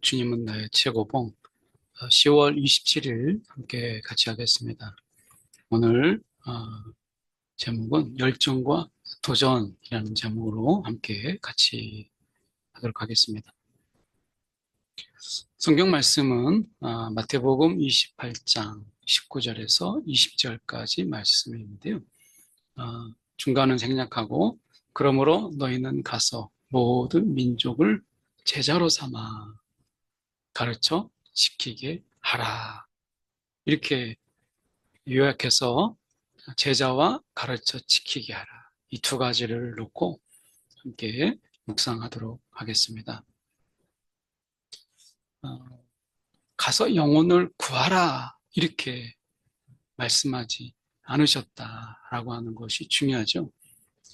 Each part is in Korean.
주님은 나의 최고봉 10월 27일 함께 같이 하겠습니다. 오늘 제목은 열정과 도전이라는 제목으로 함께 같이 하도록 하겠습니다. 성경 말씀은 마태복음 28장 19절에서 20절까지 말씀인데요. 중간은 생략하고 그러므로 너희는 가서 모든 민족을 제자로 삼아 가르쳐 지키게 하라. 이렇게 요약해서 제자와 가르쳐 지키게 하라. 이 두 가지를 놓고 함께 묵상하도록 하겠습니다. 가서 영혼을 구하라. 이렇게 말씀하지 않으셨다라고 하는 것이 중요하죠.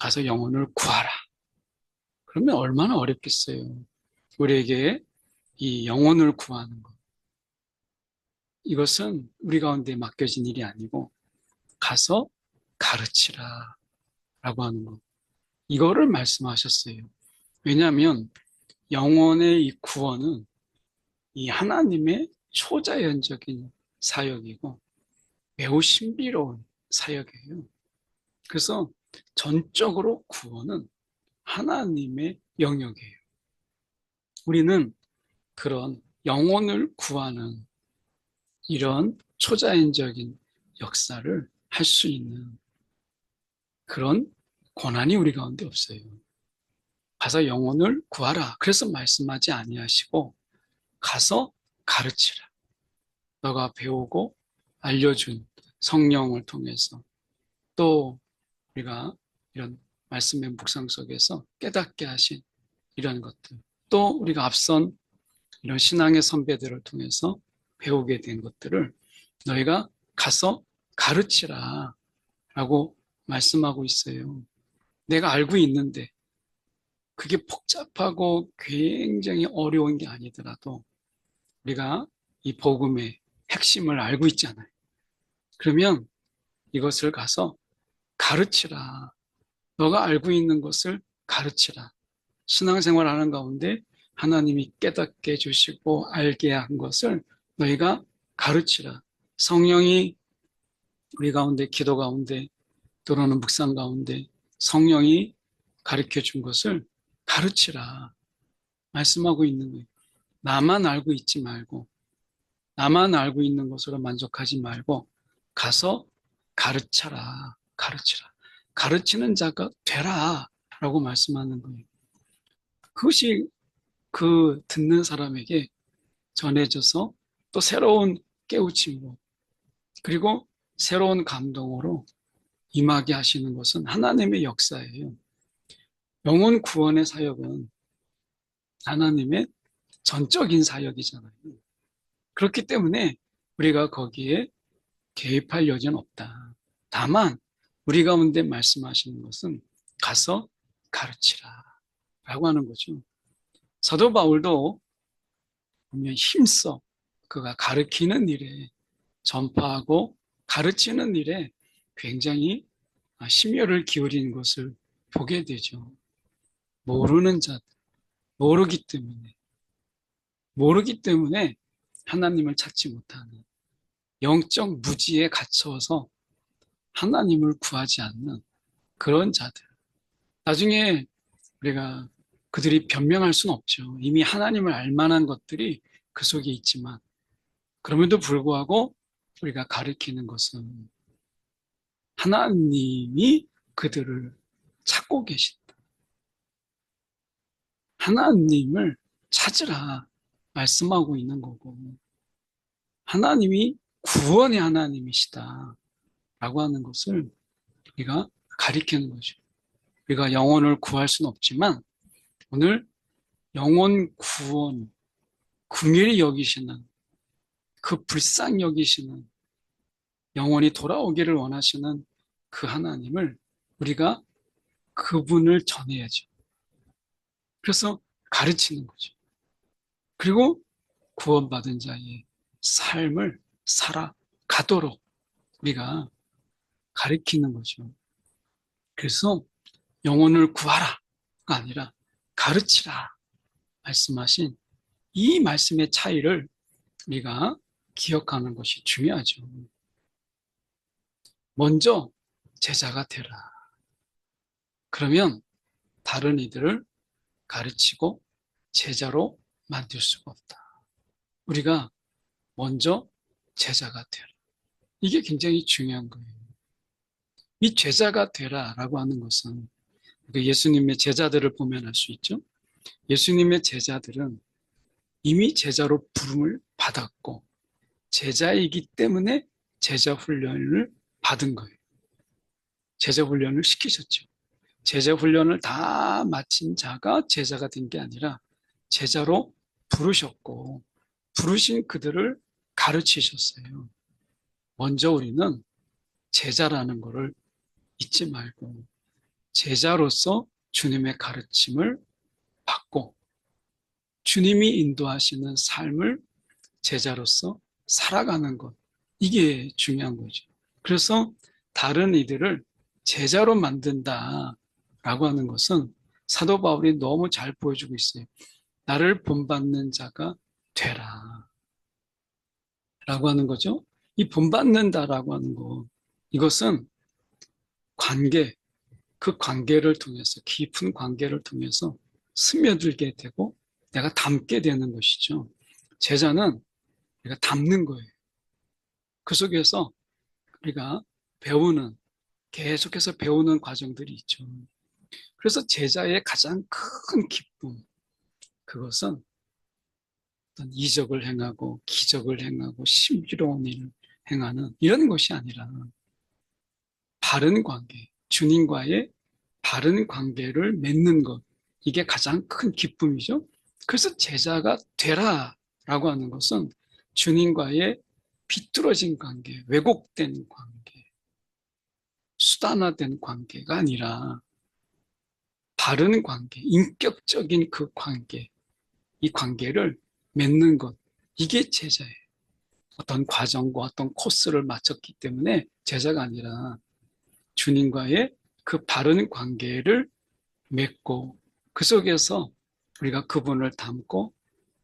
가서 영혼을 구하라. 그러면 얼마나 어렵겠어요. 우리에게 이 영혼을 구하는 것. 이것은 우리 가운데 맡겨진 일이 아니고 가서 가르치라 라고 하는 것. 이거를 말씀하셨어요. 왜냐하면 영혼의 이 구원은 이 하나님의 초자연적인 사역이고 매우 신비로운 사역이에요. 그래서 전적으로 구원은 하나님의 영역이에요. 우리는 그런 영혼을 구하는 이런 초자연적인 역사를 할 수 있는 그런 권한이 우리 가운데 없어요. 가서 영혼을 구하라. 그래서 말씀하지 아니하시고 가서 가르치라. 너가 배우고 알려준 성령을 통해서 또 우리가 이런 말씀의 묵상 속에서 깨닫게 하신 이런 것들, 또 우리가 앞선 이런 신앙의 선배들을 통해서 배우게 된 것들을 너희가 가서 가르치라 라고 말씀하고 있어요. 내가 알고 있는데 그게 복잡하고 굉장히 어려운 게 아니더라도 우리가 이 복음의 핵심을 알고 있잖아요. 그러면 이것을 가서 가르치라. 너가 알고 있는 것을 가르치라. 신앙생활 하는 가운데 하나님이 깨닫게 해주시고 알게 한 것을 너희가 가르치라. 성령이 우리 가운데 기도 가운데 또는 묵상 가운데 성령이 가르쳐 준 것을 가르치라 말씀하고 있는 거예요. 나만 알고 있지 말고 나만 알고 있는 것으로 만족하지 말고 가서 가르쳐라. 가르치라. 가르치는 자가 되라 라고 말씀하는 거예요. 그것이 그 듣는 사람에게 전해져서 또 새로운 깨우침으로 그리고 새로운 감동으로 임하게 하시는 것은 하나님의 역사예요. 영혼 구원의 사역은 하나님의 전적인 사역이잖아요. 그렇기 때문에 우리가 거기에 개입할 여지는 없다. 다만 우리 가운데 말씀하시는 것은 가서 가르치라 라고 하는 거죠. 사도 바울도 보면 힘써 그가 가르치는 일에 전파하고 가르치는 일에 굉장히 심혈을 기울이는 것을 보게 되죠. 모르는 자들, 모르기 때문에 하나님을 찾지 못하는 영적 무지에 갇혀서 하나님을 구하지 않는 그런 자들. 나중에 우리가 그들이 변명할 수는 없죠. 이미 하나님을 알 만한 것들이 그 속에 있지만 그럼에도 불구하고 우리가 가리키는 것은 하나님이 그들을 찾고 계신다. 하나님을 찾으라 말씀하고 있는 거고 하나님이 구원의 하나님이시다 라고 하는 것을 우리가 가리키는 거죠. 우리가 영혼을 구할 수는 없지만 오늘 영혼 구원 긍휼히 여기시는 그 불쌍히 여기시는 영혼이 돌아오기를 원하시는 그 하나님을 우리가 그분을 전해야죠. 그래서 가르치는 거죠. 그리고 구원받은 자의 삶을 살아가도록 우리가 가르치는 거죠. 그래서 영혼을 구하라가 아니라 가르치라 말씀하신 이 말씀의 차이를 우리가 기억하는 것이 중요하죠. 먼저 제자가 되라. 그러면 다른 이들을 가르치고 제자로 만들 수가 없다. 우리가 먼저 제자가 되라. 이게 굉장히 중요한 거예요. 이 제자가 되라라고 하는 것은 예수님의 제자들을 보면 알 수 있죠. 예수님의 제자들은 이미 제자로 부름을 받았고 제자이기 때문에 제자 훈련을 받은 거예요. 제자 훈련을 시키셨죠. 제자 훈련을 다 마친 자가 제자가 된 게 아니라 제자로 부르셨고 부르신 그들을 가르치셨어요. 먼저 우리는 제자라는 것을 잊지 말고 제자로서 주님의 가르침을 받고 주님이 인도하시는 삶을 제자로서 살아가는 것, 이게 중요한 거죠. 그래서 다른 이들을 제자로 만든다라고 하는 것은 사도 바울이 너무 잘 보여주고 있어요. 나를 본받는 자가 되라 라고 하는 거죠. 이 본받는다라고 하는 거, 이것은 관계, 그 관계를 통해서, 깊은 관계를 통해서 스며들게 되고 내가 닮게 되는 것이죠. 제자는 우리가 닮는 거예요. 그 속에서 우리가 배우는, 계속해서 배우는 과정들이 있죠. 그래서 제자의 가장 큰 기쁨, 그것은 어떤 이적을 행하고 기적을 행하고 신비로운 일을 행하는 이런 것이 아니라 바른 관계, 주님과의 바른 관계를 맺는 것, 이게 가장 큰 기쁨이죠. 그래서 제자가 되라라고 하는 것은 주님과의 비뚤어진 관계, 왜곡된 관계, 수단화된 관계가 아니라 바른 관계, 인격적인 그 관계, 이 관계를 맺는 것, 이게 제자예요. 어떤 과정과 어떤 코스를 마쳤기 때문에 제자가 아니라 주님과의 그 바른 관계를 맺고 그 속에서 우리가 그분을 닮고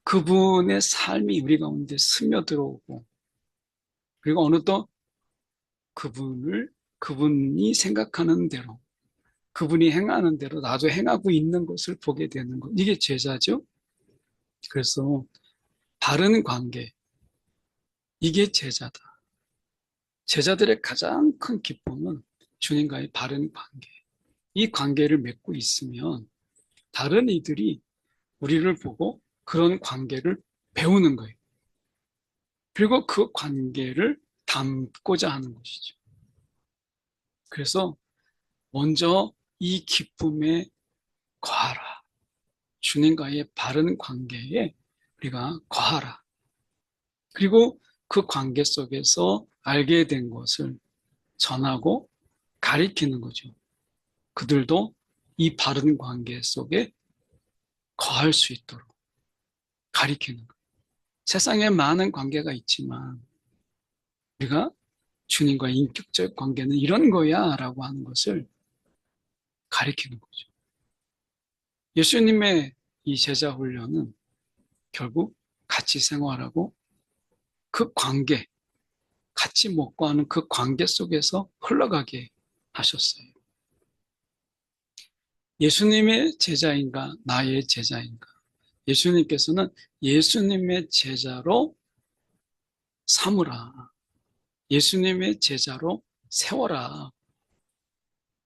그분의 삶이 우리 가운데 스며들어오고 그리고 어느덧 그분이 생각하는 대로 그분이 행하는 대로 나도 행하고 있는 것을 보게 되는 것, 이게 제자죠. 그래서 바른 관계, 이게 제자다. 제자들의 가장 큰 기쁨은 주님과의 바른 관계, 이 관계를 맺고 있으면 다른 이들이 우리를 보고 그런 관계를 배우는 거예요. 그리고 그 관계를 담고자 하는 것이죠. 그래서 먼저 이 기쁨에 거하라. 주님과의 바른 관계에 우리가 거하라. 그리고 그 관계 속에서 알게 된 것을 전하고 가리키는 거죠. 그들도 이 바른 관계 속에 거할 수 있도록 가리키는 거예요. 세상에 많은 관계가 있지만 우리가 주님과 인격적 관계는 이런 거야 라고 하는 것을 가리키는 거죠. 예수님의 이 제자 훈련은 결국 같이 생활하고 그 관계, 같이 먹고 하는 그 관계 속에서 흘러가게 하셨어요. 예수님의 제자인가 나의 제자인가? 예수님께서는 예수님의 제자로 삼으라. 예수님의 제자로 세워라.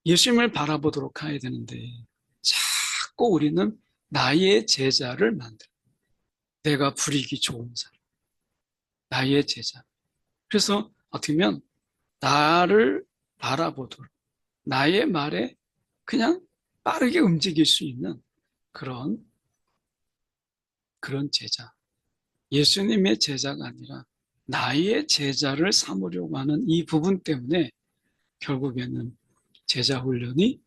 예수님을 바라보도록 해야 되는데 자꾸 우리는 나의 제자를 만들어. 내가 부리기 좋은 사람. 나의 제자. 그래서 어떻게 보면 나를 바라보도록 나의 말에 그냥 빠르게 움직일 수 있는 그런 제자. 예수님의 제자가 아니라 나의 제자를 삼으려고 하는 이 부분 때문에 결국에는 제자 훈련이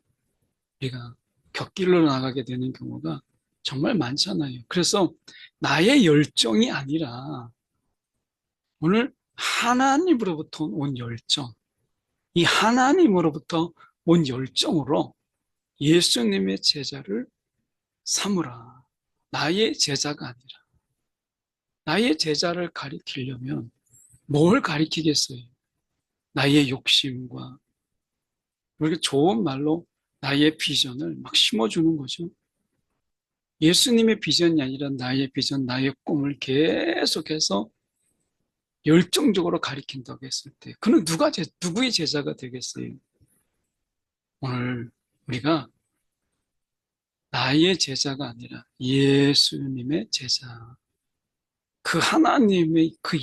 우리가 곁길로 나가게 되는 경우가 정말 많잖아요. 그래서 나의 열정이 아니라 오늘 하나님으로부터 온 열정, 이 하나님으로부터 온 열정으로 예수님의 제자를 삼으라. 나의 제자가 아니라 나의 제자를 가리키려면 뭘 가리키겠어요? 나의 욕심과 이렇게 좋은 말로 나의 비전을 막 심어주는 거죠. 예수님의 비전이 아니라 나의 비전, 나의 꿈을 계속해서 열정적으로 가리킨다고 했을 때 그는 누구의 제자가 되겠어요? 오늘 우리가 나의 제자가 아니라 예수님의 제자, 그 하나님의 그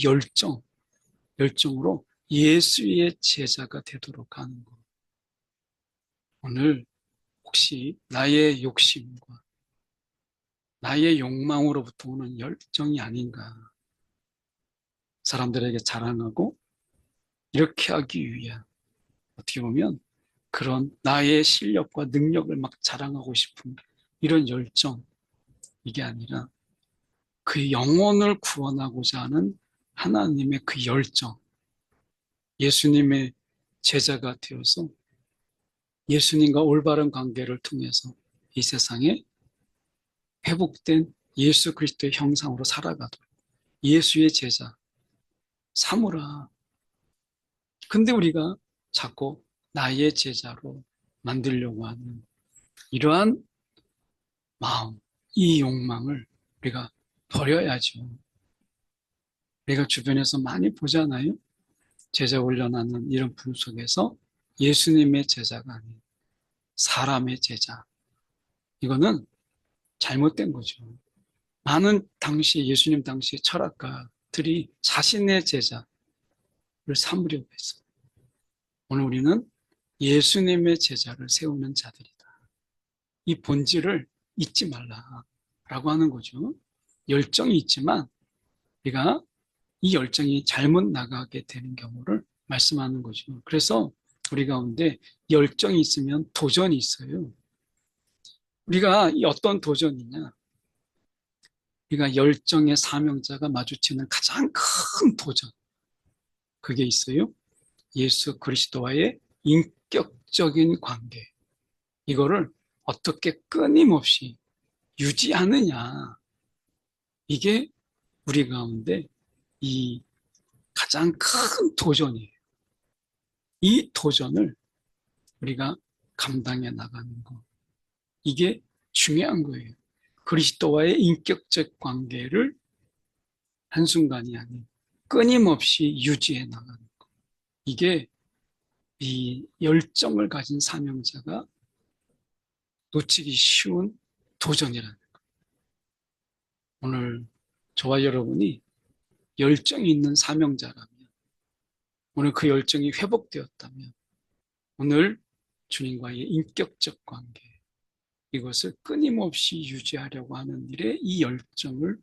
열정으로 예수의 제자가 되도록 하는 것. 오늘 혹시 나의 욕심과 나의 욕망으로부터 오는 열정이 아닌가? 사람들에게 자랑하고 이렇게 하기 위한, 어떻게 보면 그런 나의 실력과 능력을 막 자랑하고 싶은 이런 열정, 이게 아니라 그 영혼을 구원하고자 하는 하나님의 그 열정, 예수님의 제자가 되어서 예수님과 올바른 관계를 통해서 이 세상에 회복된 예수 그리스도의 형상으로 살아가도록 예수의 제자 삼으라. 근데 우리가 자꾸 나의 제자로 만들려고 하는 이러한 마음, 이 욕망을 우리가 버려야죠. 우리가 주변에서 많이 보잖아요. 제자 훈련하는 이런 분 속에서 예수님의 제자가 아닌 사람의 제자. 이거는 잘못된 거죠. 많은 예수님 당시 철학가들이 자신의 제자를 삼으려고 했어요. 오늘 우리는 예수님의 제자를 세우는 자들이다. 이 본질을 잊지 말라라고 하는 거죠. 열정이 있지만 우리가 이 열정이 잘못 나가게 되는 경우를 말씀하는 거죠. 그래서 우리 가운데 열정이 있으면 도전이 있어요. 우리가 이 어떤 도전이냐? 우리가 열정의 사명자가 마주치는 가장 큰 도전. 그게 있어요. 예수 그리스도와의 인격적인 관계. 이거를 어떻게 끊임없이 유지하느냐. 이게 우리 가운데 이 가장 큰 도전이에요. 이 도전을 우리가 감당해 나가는 것. 이게 중요한 거예요. 그리스도와의 인격적 관계를 한순간이 아닌 끊임없이 유지해 나가는 것. 이게 이 열정을 가진 사명자가 놓치기 쉬운 도전이라는 거예요. 오늘 저와 여러분이 열정이 있는 사명자라면, 오늘 그 열정이 회복되었다면, 오늘 주님과의 인격적 관계, 이것을 끊임없이 유지하려고 하는 일에 이 열정을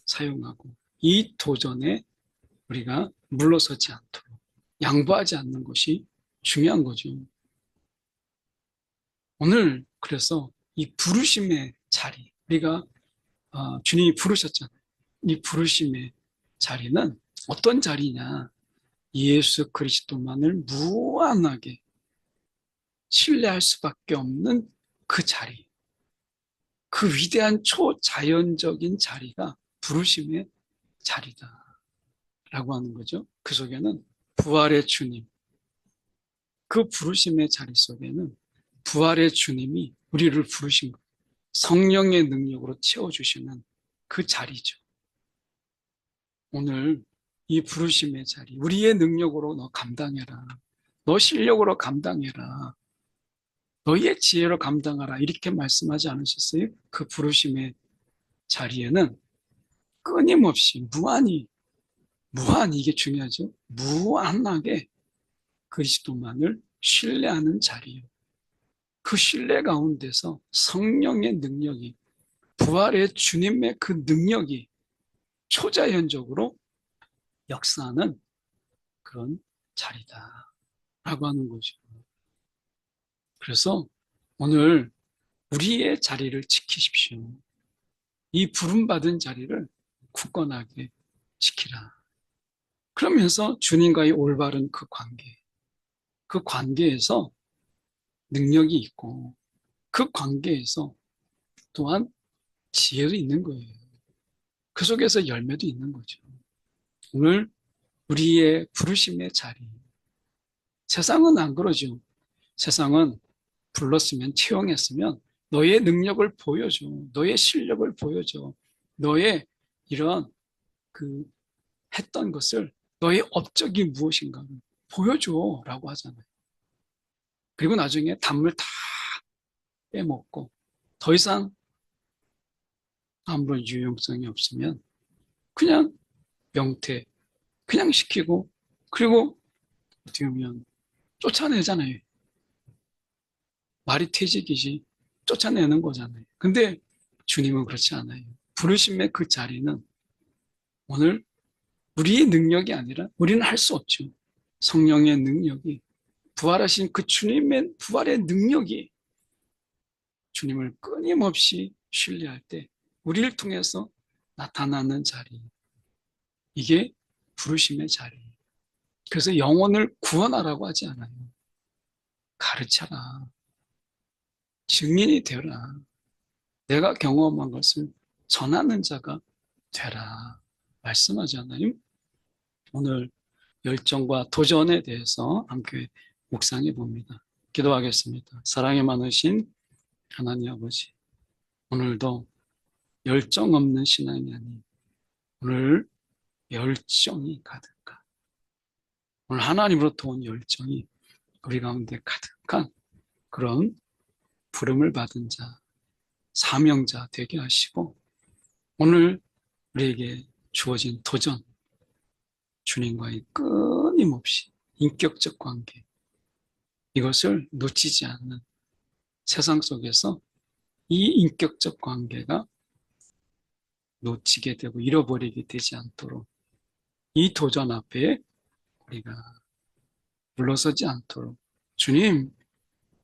사용하고 이 도전에 우리가 물러서지 않도록 양보하지 않는 것이 중요한 거죠. 오늘 그래서 이 부르심의 자리, 우리가 주님이 부르셨잖아요. 이 부르심의 자리는 어떤 자리냐? 예수 그리스도만을 무한하게 신뢰할 수밖에 없는 그 자리, 그 위대한 초자연적인 자리가 부르심의 자리다 라고 하는 거죠. 그 속에는 부활의 주님, 그 부르심의 자리 속에는 부활의 주님이 우리를 부르신 것, 성령의 능력으로 채워주시는 그 자리죠. 오늘 이 부르심의 자리, 우리의 능력으로 너 감당해라. 너 실력으로 감당해라. 너의 지혜로 감당하라. 이렇게 말씀하지 않으셨어요? 그 부르심의 자리에는 끊임없이 무한히 이게 중요하죠. 무한하게 그리스도만을 신뢰하는 자리예요. 그 신뢰 가운데서 성령의 능력이, 부활의 주님의 그 능력이 초자연적으로 역사하는 그런 자리다라고 하는 거죠. 그래서 오늘 우리의 자리를 지키십시오. 이 부름받은 자리를 굳건하게 지키라. 그러면서 주님과의 올바른 그 관계에서 능력이 있고 그 관계에서 또한 지혜도 있는 거예요. 그 속에서 열매도 있는 거죠. 오늘 우리의 부르심의 자리. 세상은 안 그러죠. 세상은 불렀으면 채용했으면 너의 능력을 보여줘. 너의 실력을 보여줘. 너의 이런 그 했던 것을 너의 업적이 무엇인가를 보여줘 라고 하잖아요. 그리고 나중에 단물 다 빼먹고 더 이상 아무런 유용성이 없으면 그냥 명퇴, 그냥 시키고 그리고 어떻게 보면 쫓아내잖아요. 말이 퇴직이지 쫓아내는 거잖아요. 근데 주님은 그렇지 않아요. 부르심의 그 자리는 오늘 우리의 능력이 아니라 우리는 할 수 없죠. 성령의 능력이 부활하신 그 주님의 부활의 능력이 주님을 끊임없이 신뢰할 때 우리를 통해서 나타나는 자리. 이게 부르심의 자리. 그래서 영혼을 구원하라고 하지 않아요. 가르쳐라. 증인이 되라. 내가 경험한 것을 전하는 자가 되라. 말씀하잖아요. 오늘 열정과 도전에 대해서 함께 묵상해 봅니다. 기도하겠습니다. 사랑이 많으신 하나님 아버지, 오늘도 열정 없는 신앙이 아닌 오늘 열정이 가득한 오늘 하나님으로부터 온 열정이 우리 가운데 가득한 그런 부름을 받은 자, 사명자 되게 하시고 오늘 우리에게 주어진 도전, 주님과의 끊임없이 인격적 관계, 이것을 놓치지 않는 세상 속에서 이 인격적 관계가 놓치게 되고 잃어버리게 되지 않도록 이 도전 앞에 우리가 물러서지 않도록 주님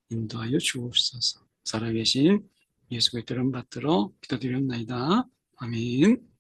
인도하여 주옵소서. 살아계신 예수 그리스도를 받들어 기도드렸나이다. 아멘.